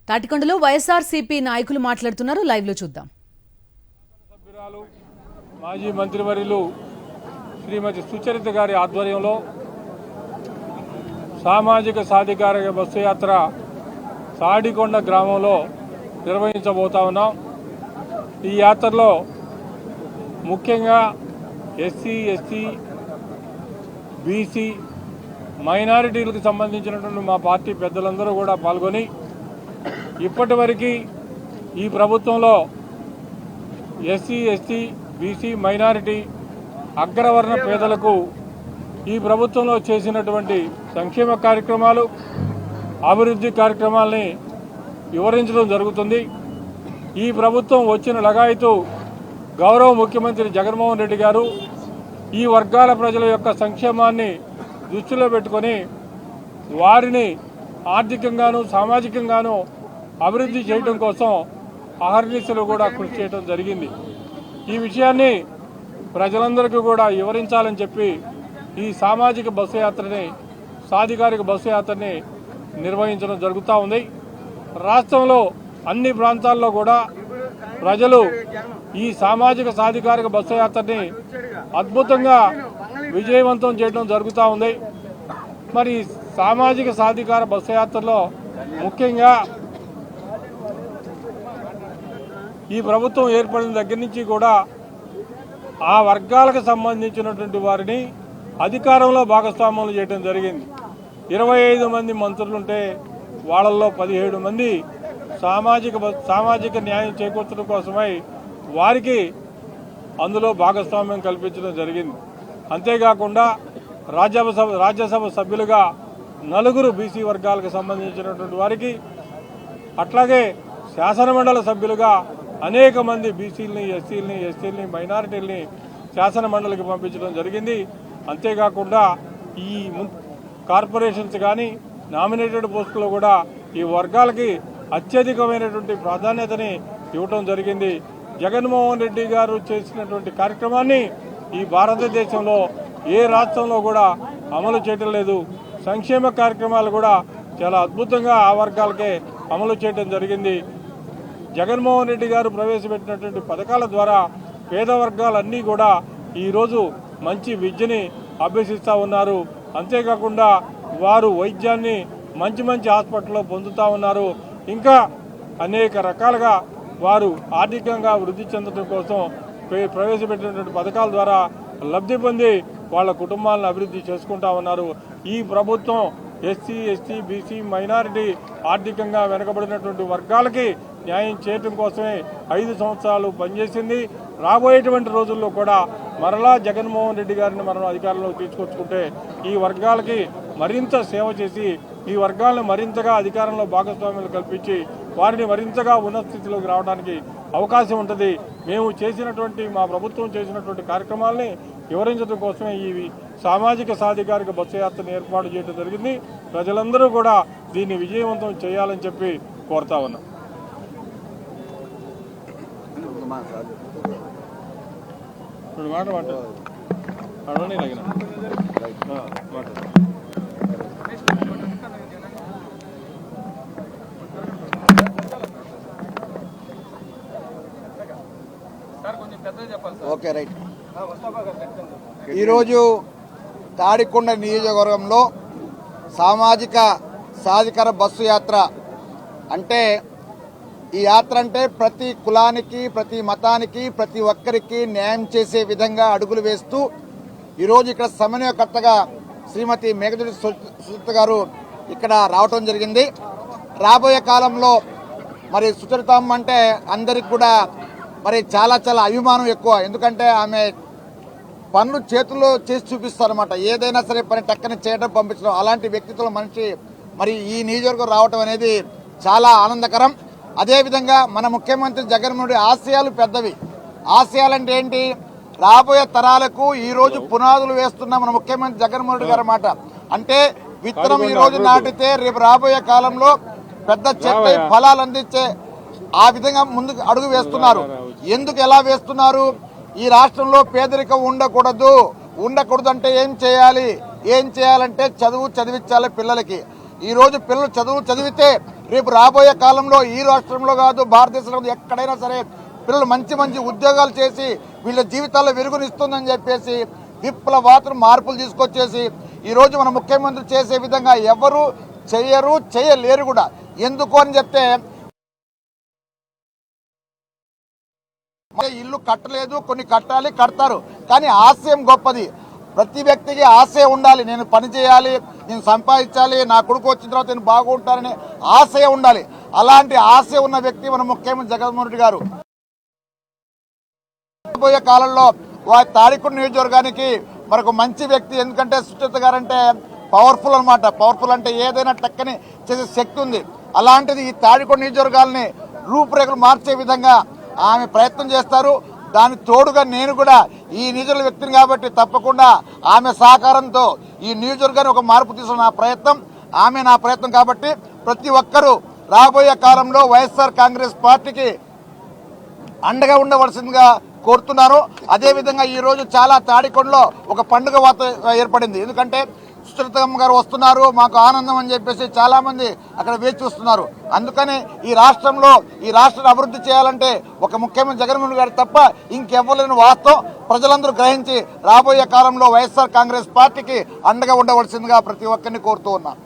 తాటికొండలో వైఎస్ఆర్సీపీ నాయకులు మాట్లాడుతున్నారు. లైవ్ లో చూద్దాం. మాజీ మంత్రివర్యులు శ్రీమతి సుచరిత గారి ఆధ్వర్యంలో సామాజిక సాధికార బస్సు యాత్ర తాటికొండ గ్రామంలో నిర్వహించబోతా ఉన్నాం. ఈ యాత్రలో ముఖ్యంగా ఎస్సీ, ఎస్టీ, బీసీ, మైనారిటీలకు సంబంధించినటువంటి మా పార్టీ పెద్దలందరూ కూడా పాల్గొని ఇప్పటివరకు ఈ ప్రభుత్వంలో ఎస్సీ, ఎస్టీ, బీసీ, మైనారిటీ, అగ్రవర్ణ పేదలకు ఈ ప్రభుత్వంలో చేసినటువంటి సంక్షేమ కార్యక్రమాలు, అభివృద్ధి కార్యక్రమాలని వివరించడం జరుగుతుంది. ఈ ప్రభుత్వం వచ్చిన లగాయతు గౌరవ ముఖ్యమంత్రి జగన్మోహన్ రెడ్డి గారు ఈ వర్గాల ప్రజల యొక్క సంక్షేమాన్ని దృష్టిలో పెట్టుకొని వారిని ఆర్థికంగాను సామాజికంగాను అభివృద్ధి చేయడం కోసం అహర్నిశలు కూడా కృషి చేయడం జరిగింది. ఈ విషయాన్ని ప్రజలందరికీ కూడా వివరించాలని చెప్పి ఈ సామాజిక బస్సు యాత్రని, సాధికారిక బస్సు యాత్రని నిర్వహించడం జరుగుతూ ఉంది. రాష్ట్రంలో అన్ని ప్రాంతాల్లో కూడా ప్రజలు ఈ సామాజిక సాధికారిక బస్సు యాత్రని అద్భుతంగా విజయవంతం చేయడం జరుగుతూ ఉంది. మరి సామాజిక సాధికార బస్సు యాత్రలో ముఖ్యంగా ఈ ప్రభుత్వం ఏర్పడిన దగ్గర నుంచి కూడా ఆ వర్గాలకు సంబంధించినటువంటి వారిని అధికారంలో భాగస్వామ్యం చేయడం జరిగింది. 25 మంది మంత్రులుంటే వాళ్ళల్లో 17 మంది సామాజిక న్యాయం చేకూర్చడం కోసమై వారికి అందులో భాగస్వామ్యం కల్పించడం జరిగింది. అంతేకాకుండా రాజ్యసభ సభ్యులుగా 4 బీసీ వర్గాలకు సంబంధించినటువంటి వారికి, అట్లాగే శాసనమండలి సభ్యులుగా అనేక మంది బీసీలని, ఎస్సీలని, ఎస్టీలని, మైనారిటీలని శాసనమండలికి పంపించడం జరిగింది. అంతేకాకుండా ఈ కార్పొరేషన్స్ కానీ నామినేటెడ్ పోస్టుల్లో కూడా ఈ వర్గాలకి అత్యధికమైనటువంటి ప్రాధాన్యతని ఇవ్వటం జరిగింది. జగన్మోహన్ రెడ్డి గారు చేసినటువంటి కార్యక్రమాన్ని ఈ భారతదేశంలో ఏ రాష్ట్రంలో కూడా అమలు చేయటం లేదు. సంక్షేమ కార్యక్రమాలు కూడా చాలా అద్భుతంగా ఆ వర్గాలకే అమలు చేయడం జరిగింది. జగన్మోహన్ రెడ్డి గారు ప్రవేశపెట్టినటువంటి పథకాల ద్వారా పేద వర్గాలన్నీ కూడా ఈరోజు మంచి విద్యని అభ్యసిస్తూ ఉన్నారు. అంతేకాకుండా వారు వైద్యాన్ని మంచి హాస్పిటల్లో పొందుతూ ఉన్నారు. ఇంకా అనేక రకాలుగా వారు ఆర్థికంగా వృద్ధి చెందడం కోసం ప్రవేశపెట్టినటువంటి పథకాల ద్వారా లబ్ధి పొంది వాళ్ళ కుటుంబాలను అభివృద్ధి చేసుకుంటా ఉన్నారు. ఈ ప్రభుత్వం ఎస్సీ, ఎస్టీ, బీసీ, మైనారిటీ, ఆర్థికంగా వెనుకబడినటువంటి వర్గాలకి న్యాయం చేయడం కోసమే 5 సంవత్సరాలు పనిచేసింది. రాబోయేటువంటి రోజుల్లో కూడా మరలా జగన్మోహన్ రెడ్డి గారిని మనం అధికారంలోకి తీసుకొచ్చుకుంటే ఈ వర్గాలకి మరింత సేవ చేసి ఈ వర్గాలను మరింతగా అధికారంలో భాగస్వామ్యాలు కల్పించి వారిని మరింతగా ఉన్నత స్థితిలోకి రావడానికి అవకాశం ఉంటుంది. మేము చేసినటువంటి, మా ప్రభుత్వం చేసినటువంటి కార్యక్రమాలని వివరించడం కోసమే ఈ సామాజిక సాధికారిక బస్సు యాత్రను ఏర్పాటు చేయడం జరిగింది. ప్రజలందరూ కూడా దీన్ని విజయవంతం చేయాలని చెప్పి కోరుతా ఉన్నాం. Okay, right. ఈరోజు తాడికొండ నియోజకవర్గంలో సామాజిక సాధికార బస్సు యాత్ర అంటే, ఈ యాత్ర అంటే ప్రతి కులానికి, ప్రతి మతానికి, ప్రతి ఒక్కరికి న్యాయం చేసే విధంగా అడుగులు వేస్తూ ఈరోజు ఇక్కడ సమన్వయకర్తగా శ్రీమతి మేఘదూరి సుచరిత గారు ఇక్కడ రావటం జరిగింది. రాబోయే కాలంలో మరి సుచరితమ్మ అంటే అందరికి కూడా మరి చాలా అభిమానం ఎక్కువ. ఎందుకంటే ఆమె పనులు చేతుల్లో చేసి చూపిస్తారన్నమాట. ఏదైనా సరే పని టక్కని చేయడం, పంపించడం, అలాంటి వ్యక్తిత్వం మనిషి మరి ఈ నియోజకవర్గం రావటం అనేది చాలా ఆనందకరం. అదేవిధంగా మన ముఖ్యమంత్రి జగన్మోహన్ రెడ్డి ఆశయాలు పెద్దవి. ఆశయాలంటే ఏంటి? రాబోయే తరాలకు ఈ రోజు పునాదులు వేస్తున్న మన ముఖ్యమంత్రి జగన్మోహన్ రెడ్డి గారి మాట. అంటే విత్తనం ఈ రోజు నాటితే రేపు రాబోయే కాలంలో పెద్ద చెట్టై ఫలాలు అందించే ఆ విధంగా ముందుకు అడుగు వేస్తున్నారు. ఎందుకు ఎలా వేస్తున్నారు? ఈ రాష్ట్రంలో పేదరికం ఉండకూడదు అంటే ఏం చేయాలి? ఏం చేయాలంటే చదివించాలి పిల్లలకి. ఈ రోజు పిల్లలు చదివితే రేపు రాబోయే కాలంలో ఈ రాష్ట్రంలో కాదు భారతదేశంలో కాదు, ఎక్కడైనా సరే పిల్లలు మంచి మంచి ఉద్యోగాలు చేసి వీళ్ళ జీవితాల్లో వెలుగునిస్తుందని చెప్పేసి విప్లవాత్మక మార్పులు తీసుకొచ్చేసి ఈరోజు మన ముఖ్యమంత్రి చేసే విధంగా ఎవరు చేయరు, చేయలేరు కూడా. ఎందుకు అని చెప్తే ఇల్లు కట్టలేదు, కొన్ని కట్టాలి, కడతారు, కానీ ఆశయం గొప్పది. ప్రతి వ్యక్తికి ఆశయం ఉండాలి. నేను పని చేయాలి, నేను సంపాదించాలి, నా కొడుకు వచ్చిన తర్వాత నేను బాగుంటానని ఆశయం ఉండాలి. అలాంటి ఆశయం ఉన్న వ్యక్తి మన ముఖ్యమంత్రి జగన్మోహన్ రెడ్డి గారు. రాబోయే కాలంలో వారి తాడికొండ నియోజకవర్గానికి మనకు మంచి వ్యక్తి. ఎందుకంటే సుచిత గారు అంటే పవర్ఫుల్ అనమాట. పవర్ఫుల్ అంటే ఏదైనా టక్కని చేసే శక్తి ఉంది. అలాంటిది ఈ తాడికొండ నియోజకవర్గాలని రూపురేఖలు మార్చే విధంగా ఆమె ప్రయత్నం చేస్తారు. దాని తోడుగా నేను కూడా ఈ నియోజకవర్గ వ్యక్తిని కాబట్టి తప్పకుండా ఆమె సహకారంతో ఈ నియోజకవర్గాన్ని ఒక మార్పు తీసుకున్న నా ప్రయత్నం, ఆమె నా ప్రయత్నం కాబట్టి ప్రతి ఒక్కరూ రాబోయే కాలంలో వైఎస్ఆర్ కాంగ్రెస్ పార్టీకి అండగా ఉండవలసిందిగా కోరుతున్నారు. అదేవిధంగా ఈరోజు చాలా తాడికొండలో ఒక పండుగ వాతావరణం ఏర్పడింది. ఎందుకంటే సుచరితమ్మ గారు వస్తున్నారు, మాకు ఆనందం అని చెప్పేసి చాలా మంది అక్కడ వేచి చూస్తున్నారు. అందుకని ఈ రాష్ట్రంలో ఈ రాష్ట్రాన్ని అభివృద్ధి చేయాలంటే ఒక ముఖ్యమంత్రి జగన్మోహన్ గారు తప్ప ఇంకెవ్వలేని వాస్తవం ప్రజలందరూ గ్రహించి రాబోయే కాలంలో వైఎస్ఆర్ కాంగ్రెస్ పార్టీకి అండగా ఉండవలసిందిగా ప్రతి ఒక్కరిని కోరుతూ ఉన్నాం.